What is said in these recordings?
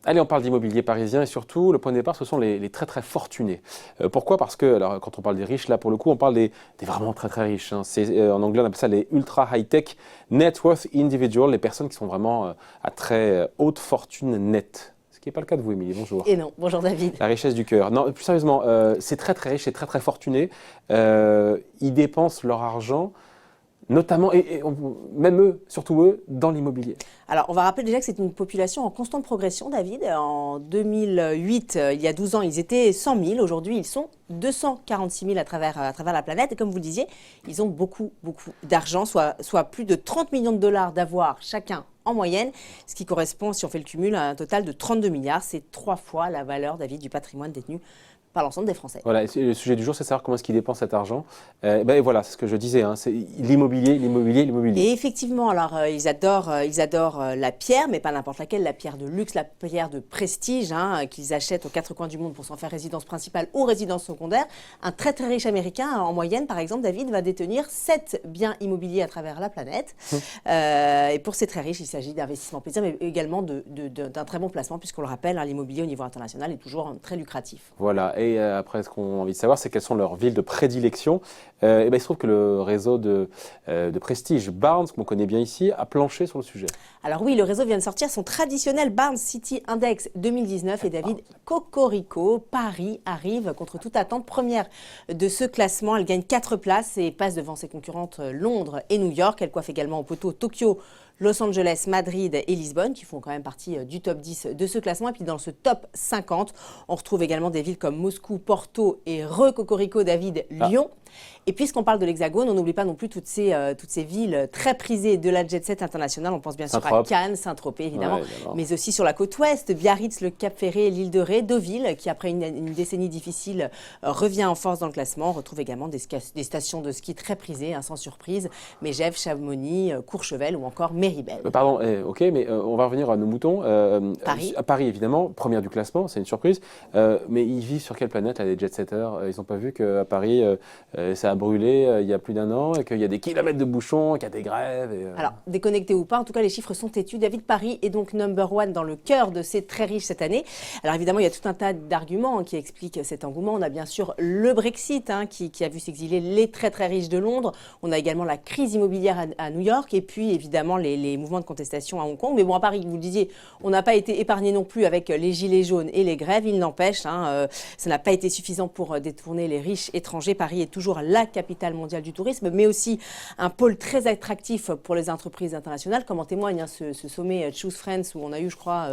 Allez, on parle d'immobilier parisien et surtout, le point de départ, ce sont les très très fortunés. Pourquoi? Parce que, alors, quand on parle des riches, là pour le coup, on parle des vraiment très très riches. Hein. En anglais, on appelle ça les ultra high-tech net worth individual, les personnes qui sont vraiment à très haute fortune nette. Ce qui n'est pas le cas de vous, Émilie. Bonjour. Et non, bonjour David. La richesse du cœur. Non, plus sérieusement, c'est très très riche, c'est très très fortuné. Ils dépensent leur argent, notamment, même eux, surtout eux, dans l'immobilier. Alors, on va rappeler déjà que c'est une population en constante progression, David. En 2008, il y a 12 ans, ils étaient 100 000. Aujourd'hui, ils sont 246 000 à travers la planète. Et comme vous le disiez, ils ont beaucoup d'argent, soit plus de 30 millions de dollars d'avoir chacun en moyenne, ce qui correspond, si on fait le cumul, à un total de 32 milliards. C'est 3 fois la valeur, David, du patrimoine détenu par l'ensemble des Français. Voilà, et le sujet du jour, c'est de savoir comment est-ce qu'ils dépensent cet argent. Et voilà, c'est ce que je disais, hein, c'est l'immobilier. Et effectivement, alors ils adorent la pierre, mais pas n'importe laquelle, la pierre de luxe, la pierre de prestige, hein, qu'ils achètent aux quatre coins du monde pour s'en faire résidence principale ou résidence secondaire. Un très très riche Américain, en moyenne, par exemple, David, va détenir 7 biens immobiliers à travers la planète. Et pour ces très riches, il s'agit d'investissements plaisir, mais également d'un très bon placement, puisqu'on le rappelle, hein, l'immobilier au niveau international est toujours très lucratif. Voilà. Et après, ce qu'on a envie de savoir, c'est quelles sont leurs villes de prédilection. Et il se trouve que le réseau de prestige Barnes, qu'on connaît bien ici, a planché sur le sujet. Alors oui, le réseau vient de sortir son traditionnel Barnes City Index 2019 et David, cocorico, Paris arrive contre toute attente première de ce classement. Elle gagne 4 places et passe devant ses concurrentes Londres et New York. Elle coiffe également au poteau Tokyo, Los Angeles, Madrid et Lisbonne, qui font quand même partie du top 10 de ce classement. Et puis dans ce top 50, on retrouve également des villes comme Moscou, Porto et Cocorico, David, Lyon. Et puisqu'on parle de l'Hexagone, on n'oublie pas non plus toutes ces villes très prisées de la jet-set internationale. On pense bien sûr à Cannes, Saint-Tropez évidemment, mais aussi sur la côte ouest, Biarritz, le Cap-Ferré, l'île de Ré, Deauville, qui après une décennie difficile revient en force dans le classement. On retrouve également des stations de ski très prisées, hein, sans surprise, Megève, Chamonix, Courchevel ou encore Méribel. Pardon, ok, mais on va revenir à nos moutons. Paris. À Paris, évidemment, première du classement, c'est une surprise. Mais ils vivent sur quelle planète, là, les jet-setters? Ils n'ont pas vu qu'à Paris, ça a brûlé il y a plus d'1 an, et qu'il y a des kilomètres de bouchons, qu'il y a des grèves. Alors, déconnectés ou pas, en tout cas, les chiffres sont têtus. David, Paris est donc number one dans le cœur de ces très riches cette année. Alors évidemment, il y a tout un tas d'arguments qui expliquent cet engouement. On a bien sûr le Brexit, hein, qui a vu s'exiler les très très riches de Londres. On a également la crise immobilière à New York, et puis évidemment les mouvements de contestation à Hong Kong. Mais bon, à Paris, vous le disiez, on n'a pas été épargné non plus avec les gilets jaunes et les grèves. Il n'empêche, hein, ça n'a pas été suffisant pour détourner les riches étrangers. Paris est toujours la capitale mondiale du tourisme, mais aussi un pôle très attractif pour les entreprises internationales, comme en témoigne hein, ce sommet Choose Friends où on a eu, je crois,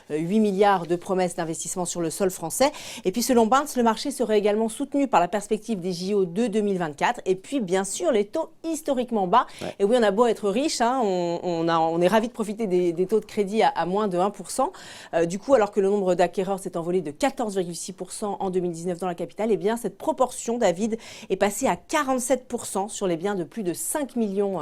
8 milliards de promesses d'investissement sur le sol français. Et puis selon Barnes, le marché serait également soutenu par la perspective des JO de 2024 et puis bien sûr les taux historiquement bas. Ouais. Et oui, on a beau être riche, hein, on est ravis de profiter des taux de crédit à moins de 1%. Du coup, alors que le nombre d'acquéreurs s'est envolé de 14,6% en 2019 dans la capitale, eh bien cette proportion, David, est passée à 47% sur les biens de plus de 5 millions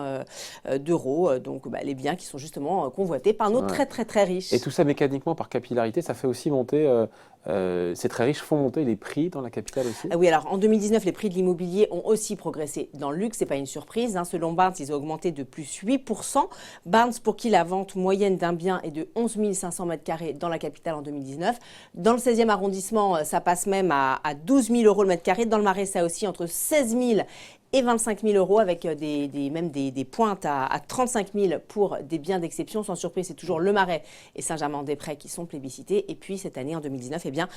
d'euros. Donc les biens qui sont justement convoités par nos très très très riches. Et tout ça mécaniquement par capillarité, ça fait aussi monter, ces très riches font monter les prix dans la capitale aussi? Oui, alors en 2019, les prix de l'immobilier ont aussi progressé dans le luxe, c'est pas une surprise. Hein. Selon Barnes, ils ont augmenté de plus 8%. Barnes, pour qui la vente moyenne d'un bien est de 11 500 m² dans la capitale en 2019. Dans le 16e arrondissement, ça passe même à 12 000 € le mètre carré. Dans le Marais, ça aussi entre 16 000 et 25 000 € avec des pointes à 35 000 pour des biens d'exception. Sans surprise, c'est toujours le Marais et Saint-Germain-des-Prés qui sont plébiscités. Et puis cette année, en 2019, eh bien,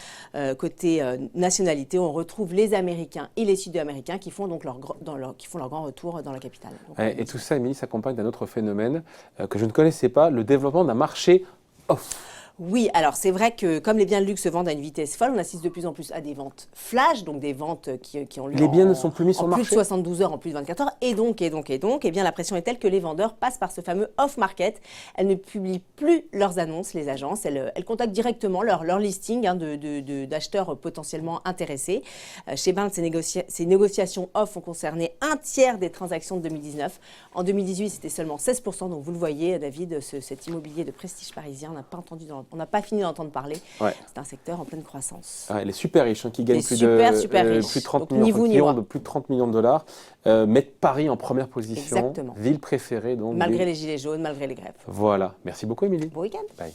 côté nationalité, on retrouve les Américains et les Sud-Américains qui font donc leur grand retour dans la capitale. Donc, et tout ça, Émilie, s'accompagne d'un autre phénomène que je ne connaissais pas, le développement d'un marché off. Oui, alors c'est vrai que comme les biens de luxe se vendent à une vitesse folle, on assiste de plus en plus à des ventes flash, donc des ventes qui ont lieu les biens ne sont plus mis sur le marché en plus de 72 heures, en plus de 24 heures. Et donc, eh bien, la pression est telle que les vendeurs passent par ce fameux off-market. Elles ne publient plus leurs annonces, les agences. Elles contactent directement leur listing hein, d'acheteurs potentiellement intéressés. Chez Barnes, ces négociations off ont concerné 1/3 des transactions de 2019. En 2018, c'était seulement 16%. Donc vous le voyez, David, cet immobilier de prestige parisien, on n'a pas entendu on n'a pas fini d'entendre parler. Ouais. C'est un secteur en pleine croissance. Ouais, les super riches qui gagnent Les plus super de riches. plus de 30 Donc, millions, ni vous, ni qui ont moi. de plus de 30 millions de dollars, mettent Paris en première position. Exactement. Ville préférée. Donc, Malgré les gilets jaunes, malgré les grèves. Voilà. Merci beaucoup, Émilie. Bon week-end. Bye.